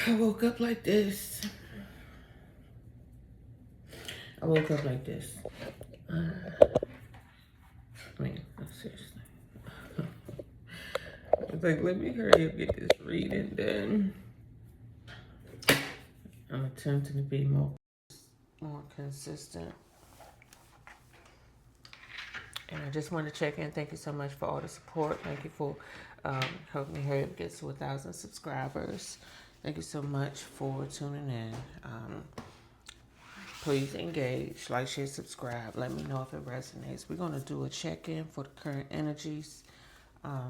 I woke up like this. I woke up like this. I mean, seriously. It's like, let me hurry up, get this reading done. I'm attempting to be more consistent. And I just want to check in. Thank you so much for all the support. Thank you for helping me hurry up get to 1,000 subscribers. Thank you so much for tuning in. Please engage, like, share, subscribe. Let me know if it resonates. We're going to do a check-in for the current energies. Yeah,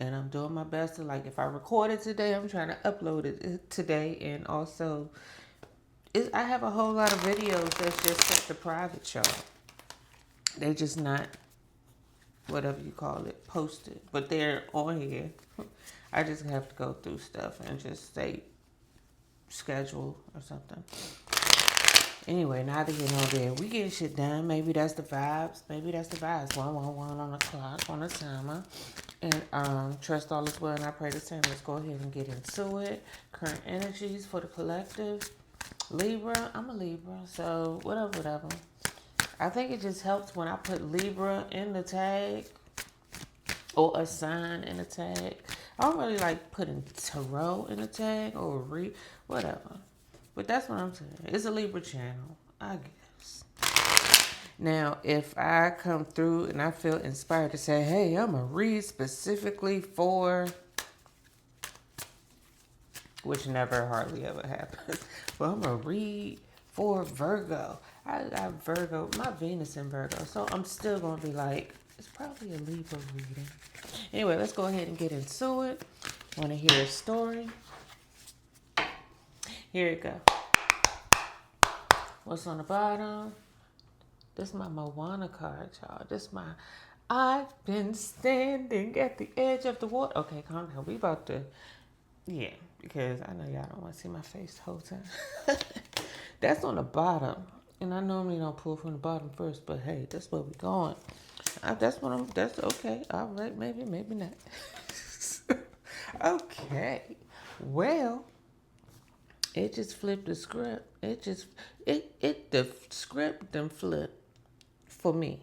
and I'm doing my best to, like, if I record it today, I'm trying to upload it today. And also, I have a whole lot of videos that's just set to private, y'all. They just not, whatever you call it, posted. But they're on here. I just have to go through stuff and just say schedule or something. Anyway, neither here nor there. We get shit done. Maybe that's the vibes. Maybe that's the vibes. 111 on the clock, on the timer. And trust all is well, and I pray the same. Let's go ahead and get into it. Current energies for the collective. Libra. I'm a Libra, so whatever. I think it just helps when I put Libra in the tag or a sign in the tag. I don't really like putting tarot in the tag or whatever. But that's what I'm saying. It's a Libra channel, I guess. Now, if I come through and I feel inspired to say, hey, I'm going to read specifically for, which never hardly ever happens, but I'm going to read for Virgo. I got Virgo, my Venus in Virgo, so I'm still going to be like, it's probably a Libra reading. Anyway, let's go ahead and get into it. Want to hear a story? Here it go. What's on the bottom? This is my Moana card, y'all. This my, I've been standing at the edge of the water. Okay, calm down. We about to, yeah, because I know y'all don't want to see my face the whole time. That's on the bottom. And I normally don't pull from the bottom first, but hey, that's where we're going. That's okay. All right, maybe not. Okay. Well, it just flipped the script. The script done flipped for me.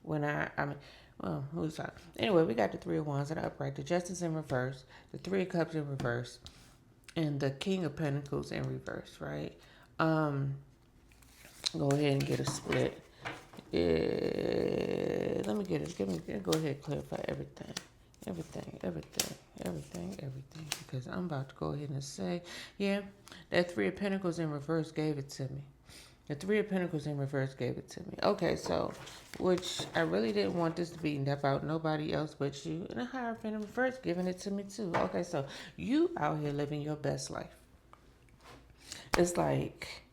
Who's that? Anyway, we got the Three of Wands in the upright, the Justice in reverse, the Three of Cups in reverse, and the King of Pentacles in reverse, right? Go ahead and get a split. Let me get it. Go ahead and clarify everything. Because I'm about to go ahead and say, yeah, that Three of Pentacles in reverse gave it to me. The Three of Pentacles in reverse gave it to me. Okay, so, which I really didn't want this to be about nobody else but you. And the Hierophant in reverse giving it to me too. Okay, so you out here living your best life. It's like,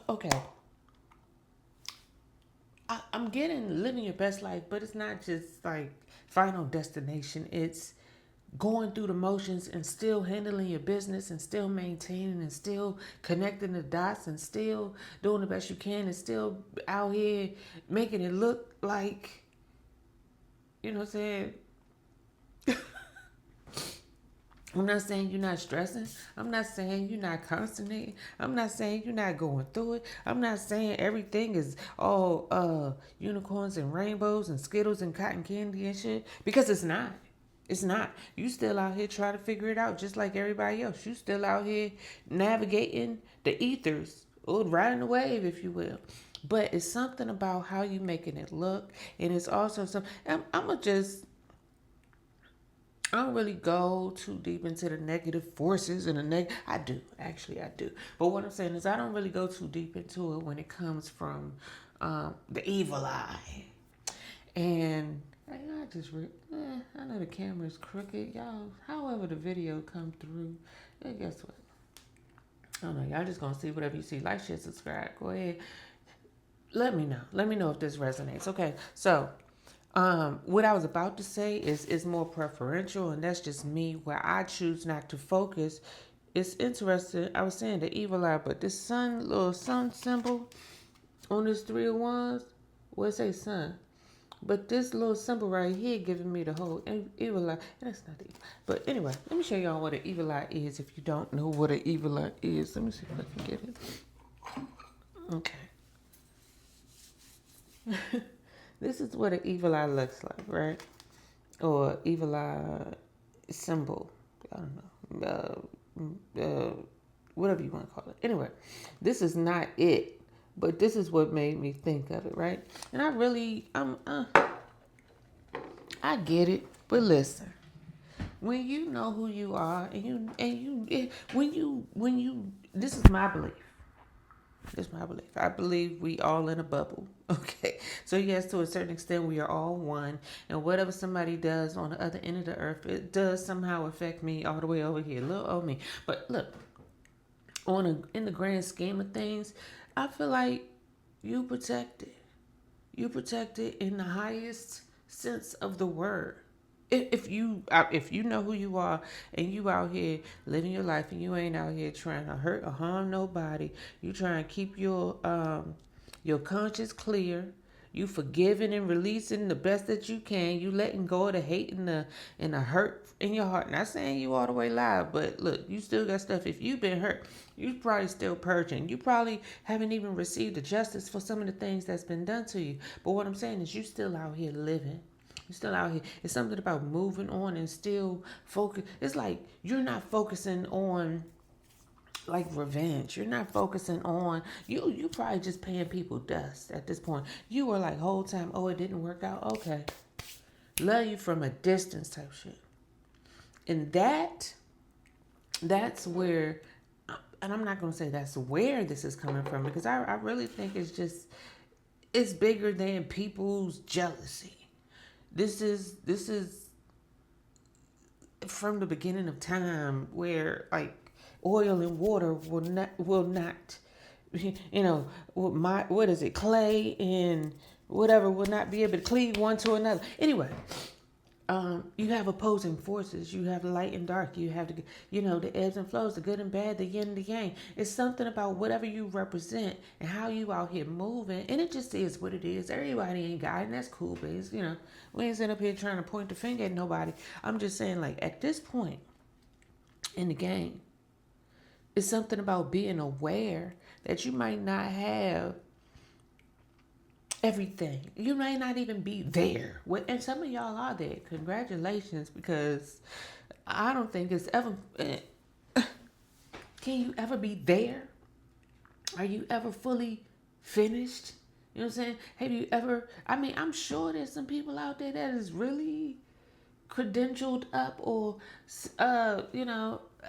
okay. I'm getting living your best life, but it's not just like final destination. It's going through the motions and still handling your business and still maintaining and still connecting the dots and still doing the best you can and still out here making it look like, you know what I'm saying? I'm not saying you're not stressing. I'm not saying you're not consternating. I'm not saying you're not going through it. I'm not saying everything is all unicorns and rainbows and Skittles and cotton candy and shit. Because it's not. It's not. You still out here trying to figure it out just like everybody else. You still out here navigating the ethers or riding the wave, if you will. But it's something about how you making it look. And it's also something. I'm going to just... I don't really go too deep into the negative forces and I do. But what I'm saying is I don't really go too deep into it when it comes from the evil eye. And I know the camera's crooked. Y'all, however the video come through, guess what? I don't know. Y'all just going to see whatever you see. Like, share, subscribe. Go ahead. Let me know. Let me know if this resonates. Okay, so... what I was about to say is more preferential, and that's just me, where I choose not to focus. It's interesting. I was saying the evil eye, but this little sun symbol on this Three of Wands, where it say sun, But this little symbol right here giving me the whole evil eye. And that's not evil. But anyway, let me show y'all what an evil eye is if you don't know what an evil eye is. Let me see if I can get it. Okay. This is what an evil eye looks like, right? Or evil eye symbol. I don't know. Whatever you want to call it. Anyway, this is not it. But this is what made me think of it, right? And I get it. But listen, when you know who you are, this is my belief. This is my belief. I believe we all in a bubble. Okay. So yes, to a certain extent, we are all one. And whatever somebody does on the other end of the earth, it does somehow affect me all the way over here. Little old me. But look, in the grand scheme of things, I feel like you protected. You protected in the highest sense of the word. If you know who you are and you out here living your life and you ain't out here trying to hurt or harm nobody, you trying to keep your conscience clear. You forgiving and releasing the best that you can. You letting go of the hate and the hurt in your heart. Not saying you all the way live, but look, you still got stuff. If you've been hurt, you probably still purging. You probably haven't even received the justice for some of the things that's been done to you. But what I'm saying is you still out here living. You're still out here. It's something about moving on and still focus. It's like you're not focusing on like revenge. You're not focusing on you probably just paying people dust at this point. You were like whole time, oh, it didn't work out. Okay. Love you from a distance type shit. And that's where, and I'm not gonna say that's where this is coming from, because I really think it's bigger than people's jealousy. This is from the beginning of time, where like oil and water will not what is it, clay and whatever will not be able to cleave one to another. Anyway, you have opposing forces. You have light and dark. You have the ebbs and flows, the good and bad, the yin and the yang. It's something about whatever you represent and how you out here moving, and it just is what it is. Everybody ain't God, and that's cool, but it's, we ain't sitting up here trying to point the finger at nobody. I'm just saying, like, at this point in the game, it's something about being aware that you might not have everything. You may not even be there. And some of y'all are there. Congratulations, because I don't think it's ever... Can you ever be there? Are you ever fully finished? You know what I'm saying? Have you ever... I'm sure there's some people out there that is really credentialed up or,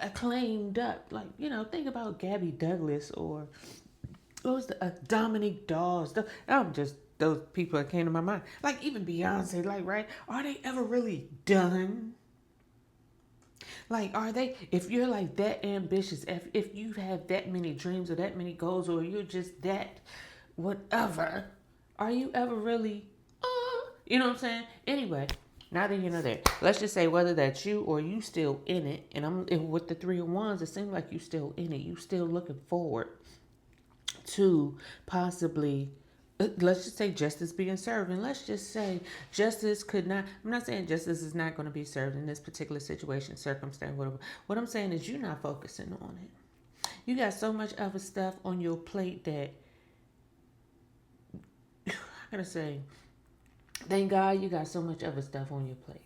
acclaimed up. Like, think about Gabby Douglas or... What was the Dominique Dawes? Those people that came to my mind. Like even Beyonce, like, right? Are they ever really done? Like, are they, if you're like that ambitious, if you have that many dreams or that many goals, or you're just that whatever, are you ever really, you know what I'm saying? Anyway, now that you know that, let's just say whether that's you or you still in it, and with the 3 of Wands, it seems like you still in it. You still looking forward to possibly, let's just say justice being served. And let's just say justice could not, I'm not saying justice is not going to be served in this particular situation, circumstance, whatever. What I'm saying is you're not focusing on it. You got so much other stuff on your plate that, I gotta say, thank God you got so much other stuff on your plate.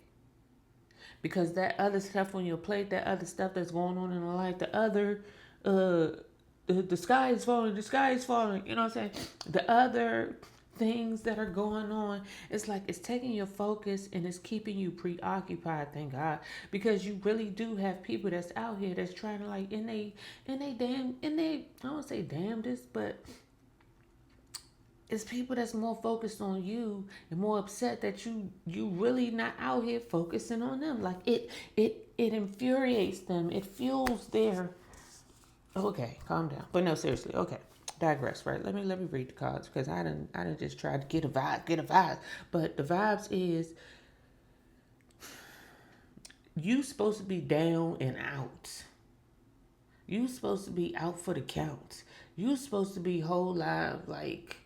Because that other stuff on your plate, that other stuff that's going on in life, the other, the sky is falling, you know what I'm saying? The other things that are going on, it's like it's taking your focus and it's keeping you preoccupied, thank God. Because you really do have people that's out here that's trying to, like, I don't want to say damnedest, but it's people that's more focused on you and more upset that you really not out here focusing on them. Like it infuriates them. It fuels their... Okay, calm down. But no, seriously. Okay, digress. Right? Let me read the cards, because I didn't just try to get a vibe. But the vibes is you supposed to be down and out. You supposed to be out for the count. You supposed to be whole live, like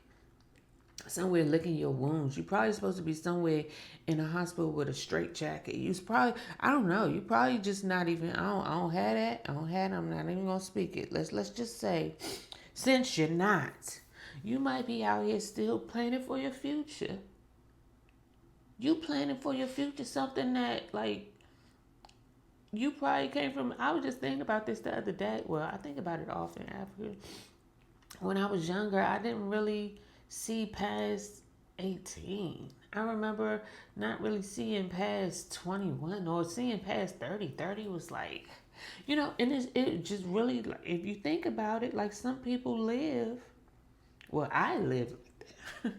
somewhere licking your wounds. You're probably supposed to be somewhere in a hospital with a straight jacket. You probably, I don't know. You probably just not even. I don't have that. I don't have it. I'm not even gonna speak it. Let's just say, since you're not, you might be out here still planning for your future. You planning for your future, something that like you probably came from. I was just thinking about this the other day. Well, I think about it often after. When I was younger, I didn't really see past 18. I remember not really seeing past 21 or seeing past 30. 30 was like, and it just really, like, if you think about it, like some people live, well, I live like that.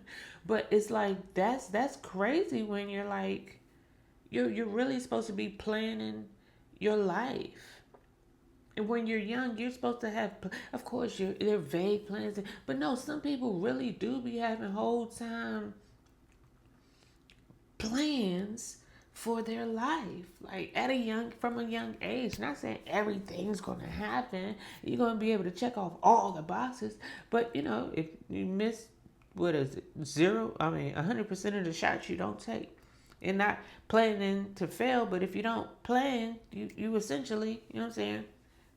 But it's like, that's crazy when you're like, you're really supposed to be planning your life. And when you're young, you're supposed to have, of course, they're vague plans. But no, some people really do be having whole time plans for their life. Like from a young age. Not saying everything's going to happen. You're going to be able to check off all the boxes. But, if you miss, what is it, 100% of the shots you don't take. And not planning to fail, but if you don't plan, you essentially, you know what I'm saying,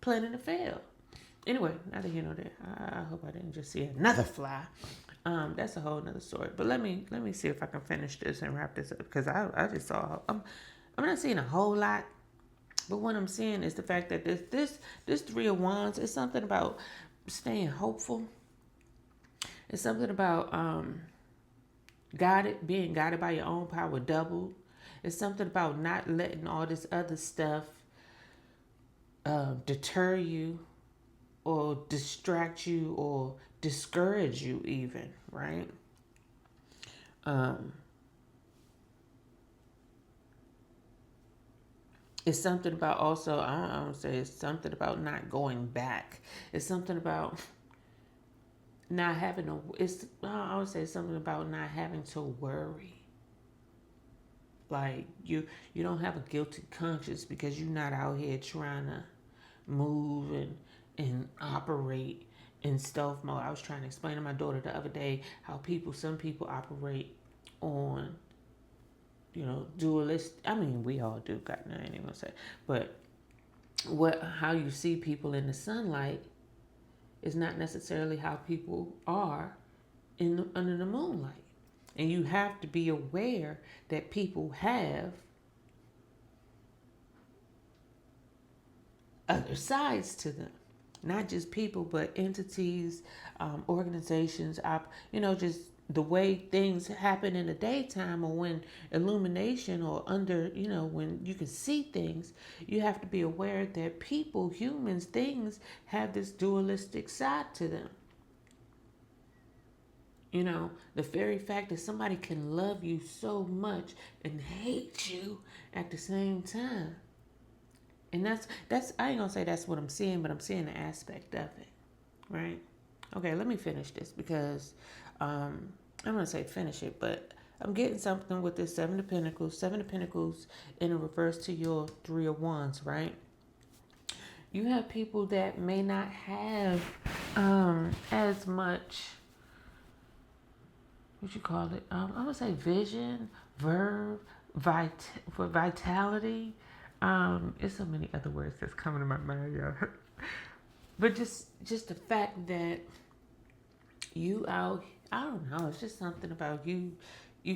planning to fail. Anyway, neither here nor there. I hope I didn't just see another fly. That's a whole nother story. But let me see if I can finish this and wrap this up, because I just saw I'm not seeing a whole lot, but what I'm seeing is the fact that this Three of Wands is something about staying hopeful. It's something about being guided by your own power doubled. It's something about not letting all this other stuff deter you or distract you or discourage you even, right? It's something about also, I don't say it's something about not going back. It's something about not having I would say something about not having to worry. Like you don't have a guilty conscience because you're not out here trying to move and operate in stealth mode. I was trying to explain to my daughter the other day how some people operate on, dualist. I mean, we all do. God, no, I ain't even gonna say. But how you see people in the sunlight is not necessarily how people are under the moonlight. And you have to be aware that people have other sides to them. Not just people, but entities, organizations, just the way things happen in the daytime or when illumination or under, when you can see things, you have to be aware that people, humans, things have this dualistic side to them. The very fact that somebody can love you so much and hate you at the same time. And that's I ain't gonna say that's what I'm seeing, but I'm seeing the aspect of it, right? Okay, let me finish this because I'm gonna say finish it, but I'm getting something with this Seven of Pentacles. Seven of Pentacles in a reverse to your Three of Wands, right? You have people that may not have as much, what you call it? I'm gonna say vision, verve, vitality. It's so many other words that's coming to my mind, y'all. But just the fact that you out, I don't know, it's just something about you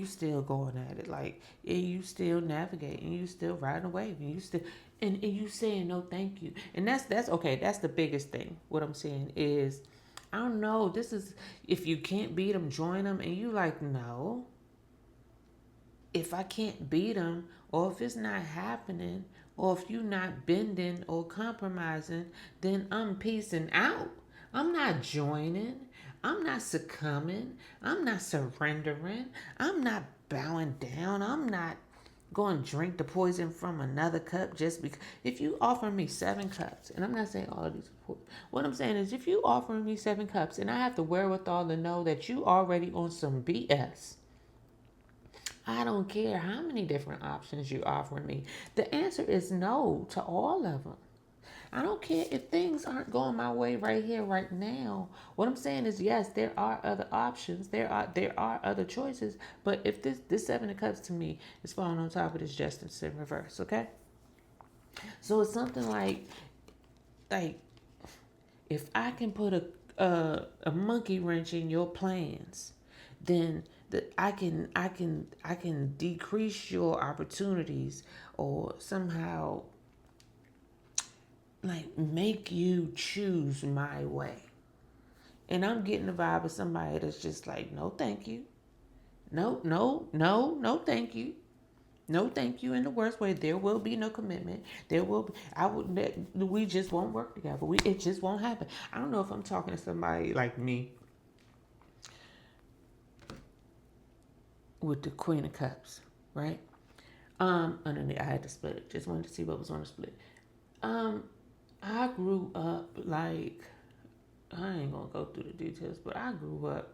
still going at it, like, and you still navigating, you still riding a wave, and you still and you saying no thank you. And that's okay, that's the biggest thing. What I'm saying is, I don't know, this is, if you can't beat them, join them, and you like, no, if I can't beat them, or if it's not happening, or if you're not bending or compromising, then I'm peacing out. I'm not joining. I'm not succumbing. I'm not surrendering. I'm not bowing down. I'm not going to drink the poison from another cup just because. If you offer me 7 cups, and I'm not saying all of these, what I'm saying is if you offer me 7 cups and I have the wherewithal to know that you already on some BS, I don't care how many different options you offer me. The answer is no to all of them. I don't care if things aren't going my way right here, right now. What I'm saying is, yes, there are other options. There are other choices. But if this Seven of Cups to me is falling on top of this Justice in reverse, okay? So it's something like if I can put a monkey wrench in your plans, then I can decrease your opportunities, or somehow like make you choose my way. And I'm getting the vibe of somebody that's just like, no, thank you. No, no, no, no, thank you. No, thank you. In the worst way, there will be no commitment. There will be. I would. We just won't work together. It just won't happen. I don't know if I'm talking to somebody like me with the Queen of Cups, right? Underneath, I had to split it. Just wanted to see what was on the split. Um, I grew up like, I ain't gonna go through the details, but I grew up,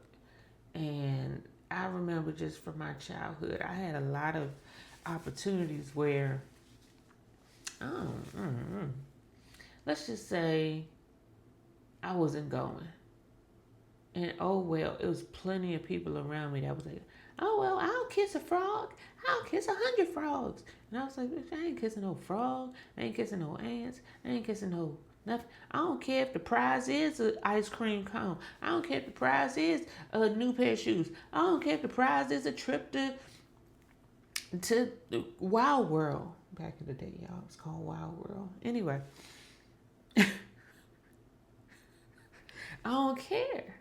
and I remember just from my childhood, I had a lot of opportunities where, oh, let's just say I wasn't going. And oh well, it was plenty of people around me that was like, oh well, I'll kiss a frog. I'll kiss 100 frogs. And I was like, I ain't kissing no frog. I ain't kissing no ants. I ain't kissing no nothing. I don't care if the prize is an ice cream cone. I don't care if the prize is a new pair of shoes. I don't care if the prize is a trip to the Wild World. Back in the day, y'all, it's called Wild World. Anyway, I don't care.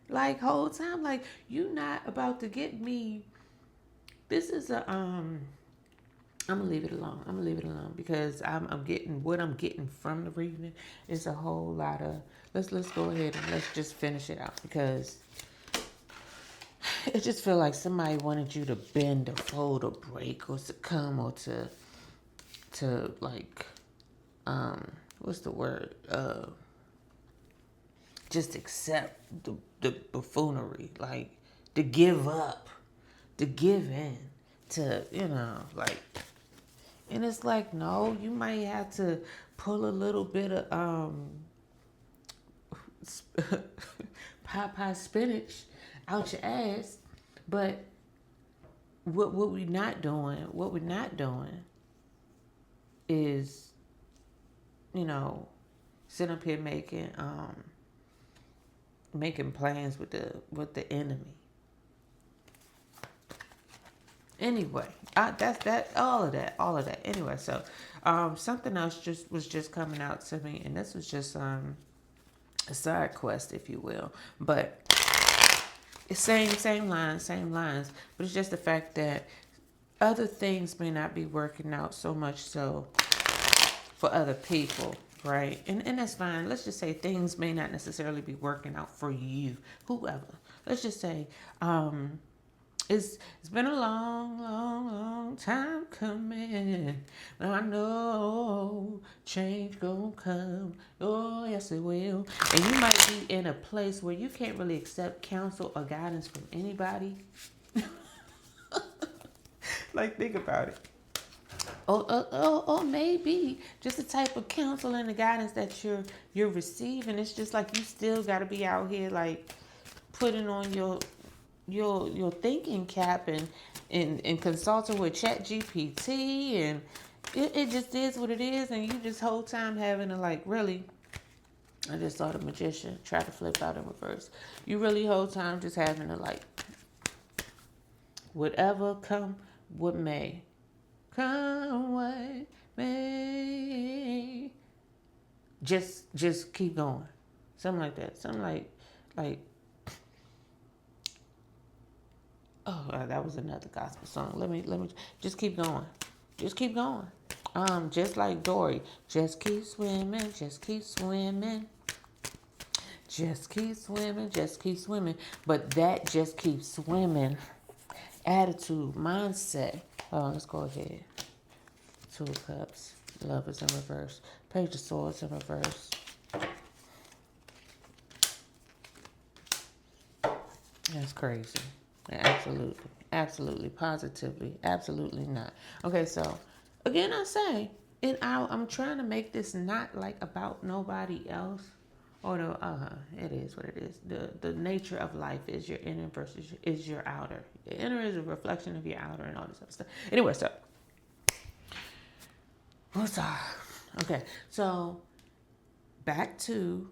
Like whole time, like you not about to get me. This is a I'm gonna leave it alone. I'm gonna leave it alone because I'm getting what I'm getting from the reading is a whole lot of. Let's go ahead and let's just finish it out because it just feel like somebody wanted you to bend or fold or break or succumb or to like what's the word just accept the buffoonery, like to give up, to give in, to like, and it's like no, you might have to pull a little bit of Popeye spinach out your ass, but what we're not doing is sit up here making plans with the enemy. Anyway, that's that. All of that. Anyway, so something else was coming out to me, and this was just a side quest, if you will. But it's same lines, but it's just the fact that other things may not be working out so much so for other people, right? And that's fine. Let's just say things may not necessarily be working out for you, whoever. Let's just say it's been a long time coming. I know change gonna come. Oh yes it will. And you might be in a place where you can't really accept counsel or guidance from anybody. Like think about it. Or maybe just the type of counsel and the guidance that you're receiving. It's just like you still got to be out here like putting on your thinking cap and consulting with Chat GPT, and it just is what it is, and you just whole time having to like really. I just saw the magician try to flip out in reverse. You really whole time just having to like whatever come what may. Come what may. Just keep going. Something like that. Something like oh, that was another gospel song. Let me just keep going. Just keep going. Just like Dory. Just keep swimming, just keep swimming. Just keep swimming, just keep swimming. But that just keep swimming attitude, mindset. Oh, let's go ahead. Two of Cups. Love is in reverse. Page of Swords in reverse. That's crazy. Absolutely, positively, absolutely not. Okay, so again, I say And I'm trying to make this not like about nobody else. Or it is what it is. The nature of life is your inner versus is your outer. The inner is a reflection of your outer and all this other stuff. Anyway, so okay, so back to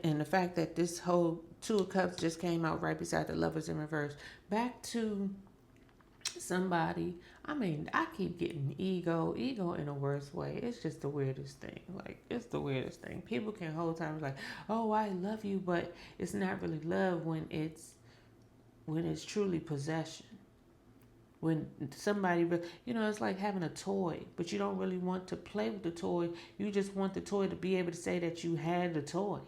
and the fact that this whole Two of Cups just came out right beside the Lovers in reverse. Back to somebody. I mean, I keep getting ego in a worse way. It's just the weirdest thing. Like, it's the weirdest thing. People can hold times like, oh, I love you, but it's not really love when it's truly possession. When somebody, it's like having a toy, but you don't really want to play with the toy. You just want the toy to be able to say that you had the toy.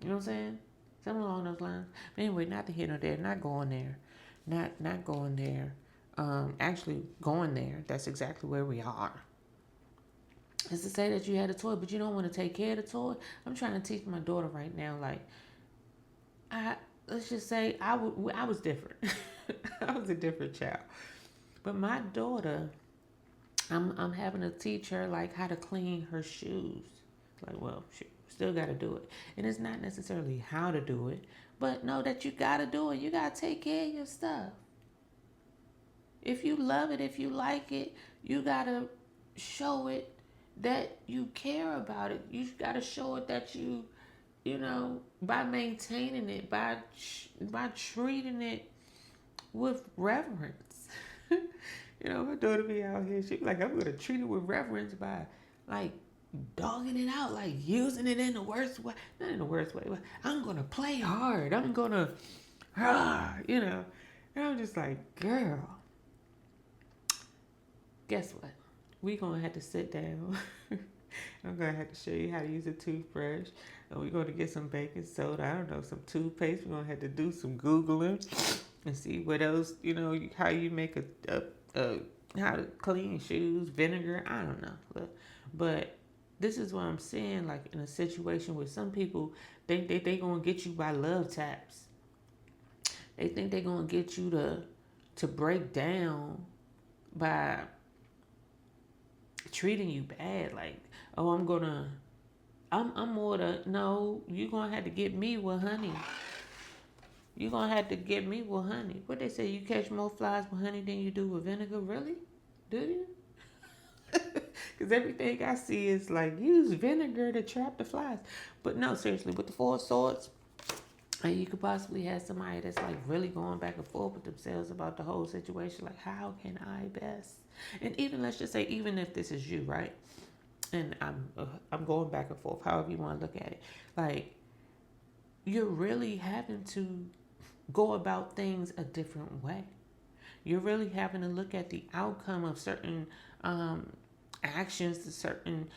You know what I'm saying? Something along those lines. But anyway, not to here nor there. Not going there. Not going there. Actually going there. That's exactly where we are. Is to say that you had a toy, but you don't want to take care of the toy. I'm trying to teach my daughter right now. Like, let's just say I was different. I was a different child. But my daughter, I'm having to teach her like how to clean her shoes. Like, well, she still got to do it. And it's not necessarily how to do it, but know that you got to do it. You got to take care of your stuff. If you love it, if you like it, you got to show it that you care about it. You got to show it that you by maintaining it, by treating it with reverence. My daughter be out here, she be like, I'm going to treat it with reverence by, like, dogging it out, like, using it in the worst way. Not in the worst way, but I'm going to play hard. I'm going to, And I'm just like, girl, guess what? We're going to have to sit down. I'm going to have to show you how to use a toothbrush. And we're going to get some baking soda. I don't know, some toothpaste. We're going to have to do some Googling and see what else, how you make how to clean shoes, vinegar. I don't know. But this is what I'm saying, like in a situation where some people think they going to get you by love taps. They think they're going to get you to break down by treating you bad. Like, oh, I'm more no, you're going to have to get me with honey. You're going to have to get me with honey. What they say, you catch more flies with honey than you do with vinegar? Really? Do you? Because everything I see is like, use vinegar to trap the flies. But no, seriously, with the Four of Swords, and you could possibly have somebody that's like really going back and forth with themselves about the whole situation. Like, how can I best? And even, let's just say, even if this is you, right? And I'm going back and forth, however you want to look at it. Like, you're really having to go about things a different way. You're really having to look at the outcome of certain actions, to certain,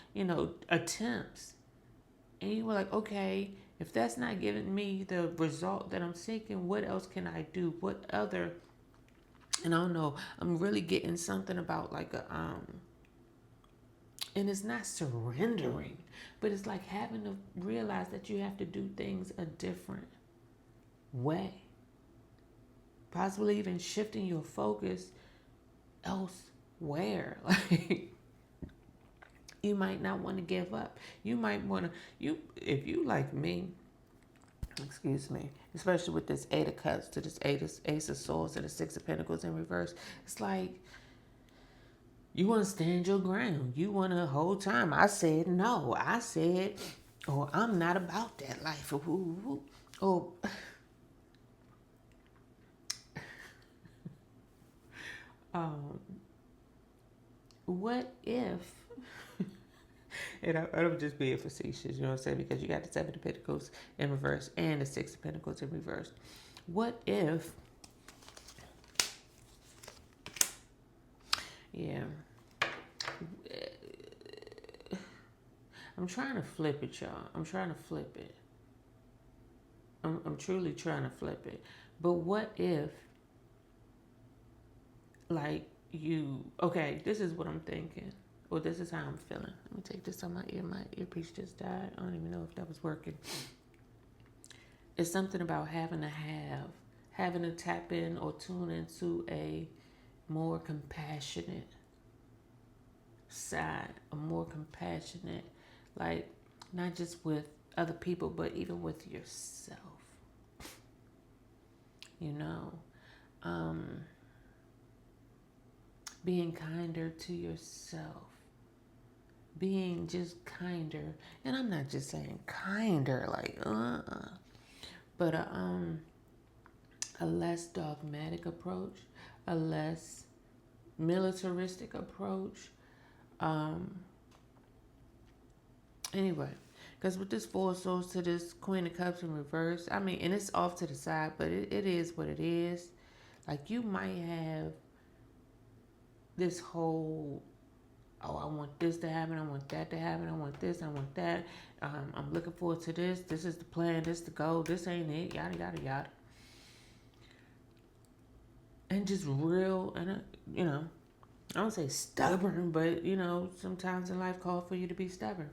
attempts. And you were like, okay, if that's not giving me the result that I'm seeking, what else can I do? What other, and I don't know, I'm really getting something about like and it's not surrendering, but it's like having to realize that you have to do things a different way. Possibly even shifting your focus elsewhere. Like, you might not want to give up. You might want to, if you like me, excuse me, especially with this Eight of Cups to this Ace of Swords to the Six of Pentacles in reverse, it's like, you want to stand your ground. You want to hold time. I said no. I said, I'm not about that life. Oh, what if, and I'm just being facetious, you know what I'm saying? Because you got the Seven of Pentacles in reverse and the Six of Pentacles in reverse. What if, yeah, I'm trying to flip it, y'all. I'm trying to flip it. I'm truly trying to flip it. But what if, like, okay, this is what I'm thinking. Well, this is how I'm feeling. Let me take this on my ear. My earpiece just died. I don't even know if that was working. It's something about having to tap in or tune into a more compassionate side, a more compassionate, like not just with other people, but even with yourself. You know, um, being kinder to yourself, being just kinder, and I'm not just saying kinder, like but a less dogmatic approach, a less militaristic approach. Um, anyway, because with this Four of Swords to this Queen of Cups in reverse, I mean, and it's off to the side, but it is what it is. Like you might have this whole, oh, I want this to happen, I want that to happen, I want this, I want that. I'm looking forward to this. This is the plan. This the goal. This ain't it. Yada yada yada. And just real, and I don't say stubborn, but sometimes in life call for you to be stubborn,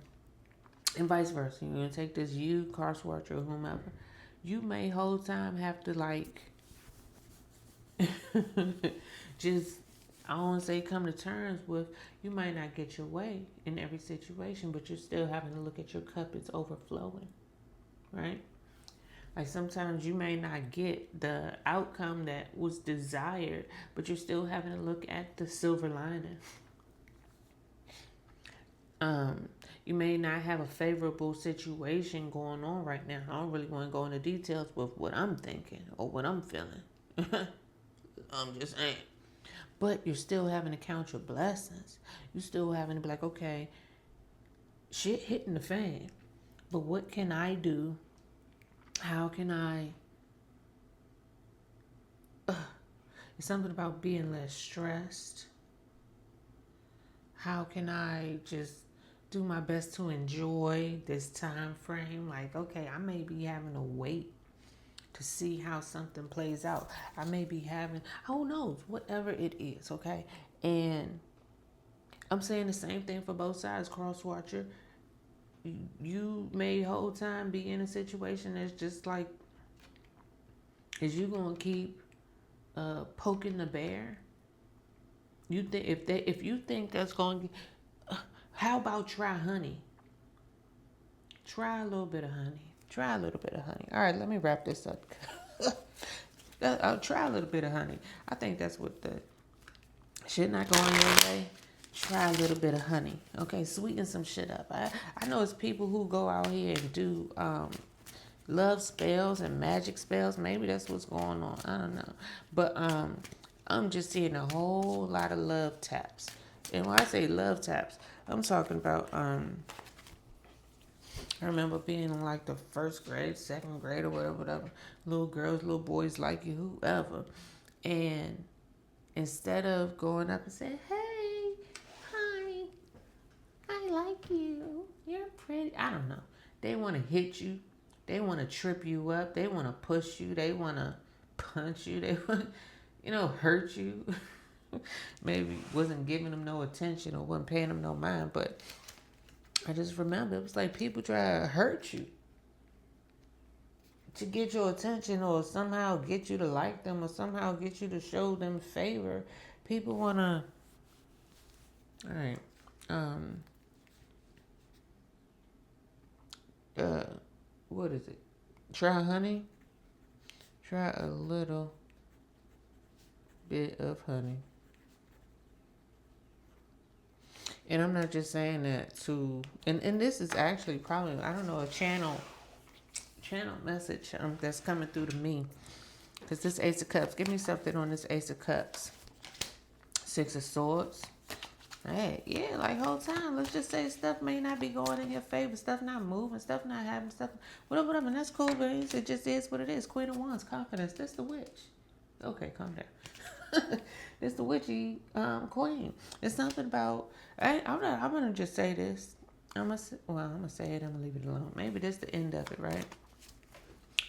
and vice versa. You're gonna take this car swatcher or whomever. You may whole time have to like just, I don't want to say come to terms with, you might not get your way in every situation, but you're still having to look at your cup. It's overflowing, right? Like sometimes you may not get the outcome that was desired, but you're still having to look at the silver lining. You may not have a favorable situation going on right now. I don't really want to go into details with what I'm thinking or what I'm feeling. I'm just saying. But you're still having to count your blessings. You're still having to be like, okay, shit hitting the fan. But what can I do? How can I? It's something about being less stressed. How can I just do my best to enjoy this time frame? Like, okay, I may be having to wait to see how something plays out. I may be having, who knows, whatever it is, okay? And I'm saying the same thing for both sides, cross watcher. You may whole time be in a situation that's just like, is you gonna keep poking the bear? You think if you think that's going, how about try honey? Try a little bit of honey. Try a little bit of honey. All right, let me wrap this up. I'll try a little bit of honey. I think that's what the shit not going your way. Try a little bit of honey. Okay, sweeten some shit up. I know it's people who go out here and do love spells and magic spells. Maybe that's what's going on. I don't know. But I'm just seeing a whole lot of love taps. And when I say love taps, I'm talking about I remember being in like the first grade, second grade, or whatever. Little girls, little boys like you, whoever. And instead of going up and saying, hey, hi, I like you, you're pretty, I don't know. They want to hit you. They want to trip you up. They want to push you. They want to punch you. They want, hurt you. Maybe wasn't giving them no attention or wasn't paying them no mind, but I just remember it was like people try to hurt you to get your attention or somehow get you to like them or somehow get you to show them favor. People want to, all right, what is it? Try honey? Try a little bit of honey. And I'm not just saying that to, and this is actually probably, I don't know, a channel message that's coming through to me. Because this Ace of Cups, give me something on this Ace of Cups. Six of Swords. Hey, yeah, like whole time. Let's just say stuff may not be going in your favor. Stuff not moving. Stuff not happening. Stuff, whatever. And that's cool, but it just is what it is. Queen of Wands, confidence. That's the witch. Okay, calm down. It's the witchy queen. It's something about, I'm gonna just say this. I'm gonna say it. I'm gonna leave it alone. Maybe this the end of it, right?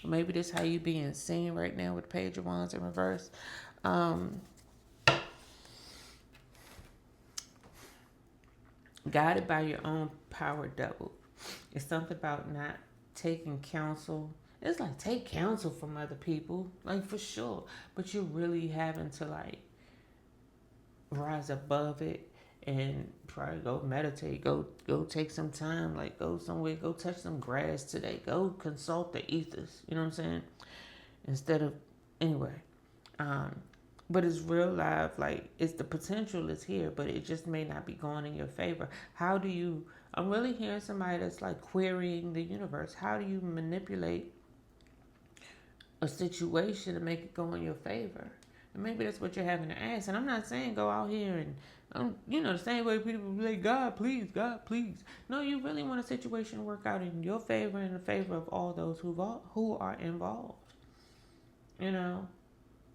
Maybe this how you being seen right now with Page of Wands in reverse. Guided by your own power double. It's something about not taking counsel. It's like take counsel from other people, like for sure. But you're really having to like rise above it and probably go meditate, go take some time, like go somewhere, go touch some grass today, go consult the ethers, you know what I'm saying? Instead of, anyway, um, but it's real life, like it's the potential is here, but it just may not be going in your favor. How do you, I'm really hearing somebody that's like querying the universe. How do you manipulate a situation to make it go in your favor? And maybe that's what you're having to ask. And I'm not saying go out here and, the same way people be like, God, please, God, please. No, you really want a situation to work out in your favor and the favor of all those who are involved. You know,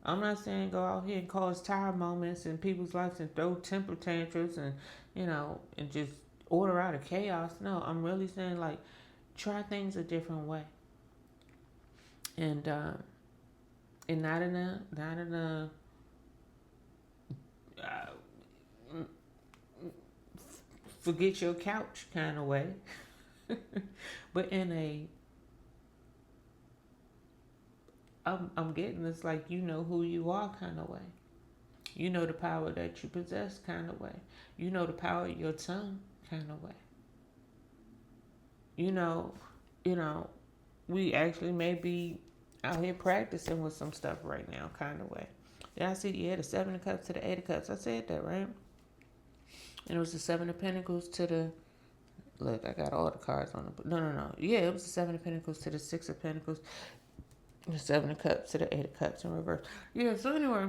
I'm not saying go out here and cause tire moments in people's lives and throw temper tantrums and, and just order out of chaos. No, I'm really saying like try things a different way. And not in a forget your couch kind of way, but in a I'm getting this like you know who you are kind of way. You know the power that you possess kind of way. You know the power of your tongue kind of way. You know, we actually may be out here practicing with some stuff right now kind of way. Yeah, I see. Yeah, the 7 of Cups to the 8 of Cups. I said that right. And it was the 7 of Pentacles to the. Look, I got all the cards on the. No. Yeah, it was the 7 of Pentacles to the 6 of Pentacles. The 7 of Cups to the 8 of Cups in reverse. Yeah, so anyway,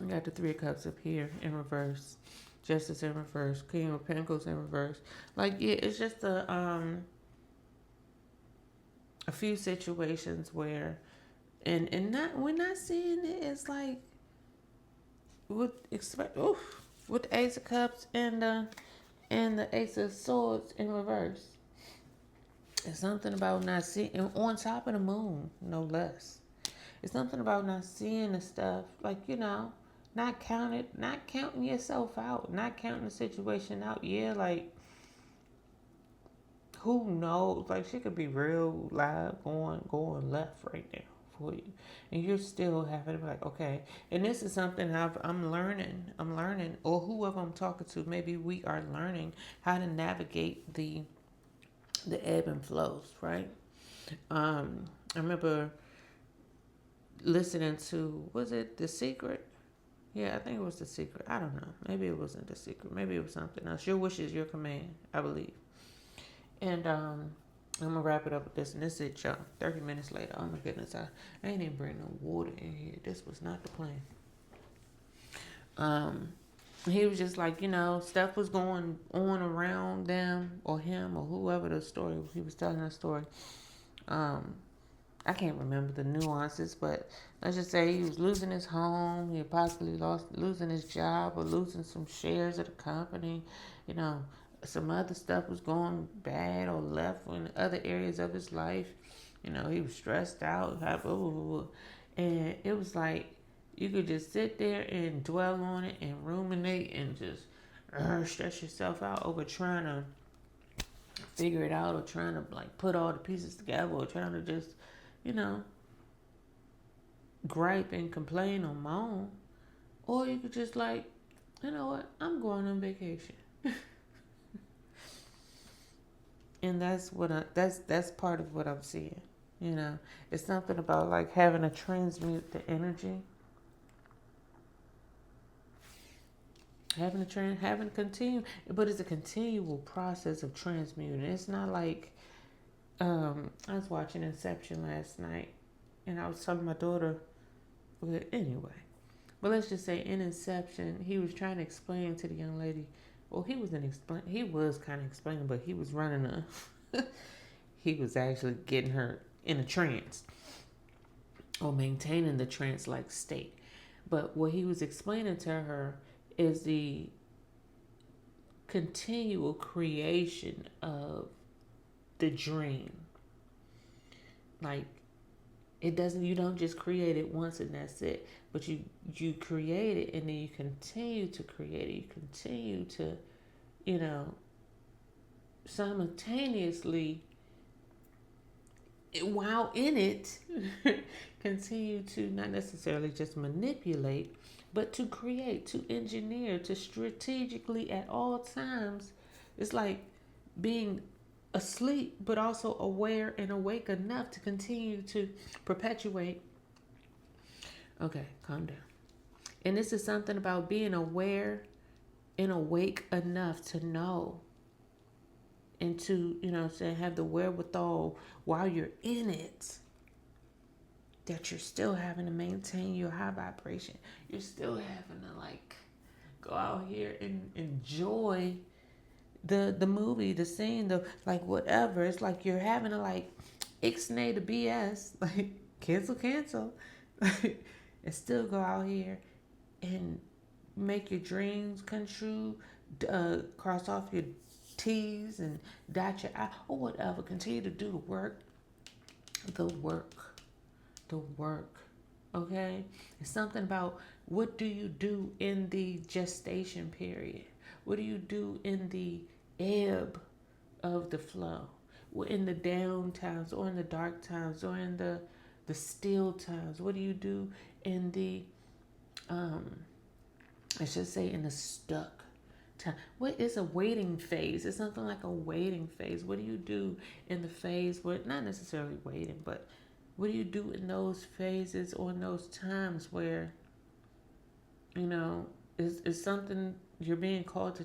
I got the 3 of Cups up here in reverse. Justice in reverse. King of Pentacles in reverse. Like, yeah, it's just a few situations where, and not we're not seeing it as like with the Ace of Cups and the Ace of Swords in reverse. It's something about not seeing, on top of the moon, no less. It's something about not seeing the stuff, like, not counting yourself out, not counting the situation out. Yeah, like, who knows? Like, shit could be real live going left right now for you. And you're still having to be like, okay. And this is something I'm learning, or whoever I'm talking to, maybe we are learning how to navigate the ebb and flows, right? I remember listening to, was it The Secret? Yeah, I think it was The Secret. I don't know. Maybe it wasn't The Secret. Maybe it was something else. Your wish is your command, I believe. And I'm going to wrap it up with this. And this is it, y'all. 30 minutes later. Oh, my goodness. I ain't even bring no water in here. This was not the plan. He was just like, stuff was going on around them or him or whoever the story, he was telling the story. I can't remember the nuances, but let's just say he was losing his home. He possibly losing his job or losing some shares of the company. Some other stuff was going bad or left in other areas of his life. He was stressed out. And it was like, you could just sit there and dwell on it and ruminate and just stress yourself out over trying to figure it out or trying to like put all the pieces together or trying to just, gripe and complain or moan. Or you could just like, you know what, I'm going on vacation. And that's that's part of what I'm seeing. It's something about like having to transmute the energy. Having to continue, but it's a continual process of transmuting. It's not like, I was watching Inception last night, and I was telling my daughter, well, anyway, but let's just say in Inception, he was trying to explain to the young lady, well, he was kind of explaining, but he was running he was actually getting her in a trance, or maintaining the trance-like state. But what he was explaining to her is the continual creation of the dream. Like, you don't just create it once and that's it, but you create it and then you continue to create it. You continue to, simultaneously, while in it, continue to not necessarily just manipulate, But to create, to engineer, to strategically at all times, it's like being asleep, but also aware and awake enough to continue to perpetuate. Okay, calm down. And this is something about being aware and awake enough to know and to, have the wherewithal while you're in it, that you're still having to maintain your high vibration. You're still having to like go out here and enjoy the movie, the scene, the like whatever. It's like you're having to like ixnay the BS, like cancel, and still go out here and make your dreams come true. Cross off your T's and dot your I or whatever. Continue to do the work, the work, the work. Okay, it's something about what do you do in the gestation period? What do you do in the ebb of the flow? In the down times or in the dark times or in the still times? What do you do in the um I should say in the stuck time? What is a waiting phase? It's something like a waiting phase. What do you do in the phase where not necessarily waiting, but what do you do in those phases or in those times where, it's something you're being called to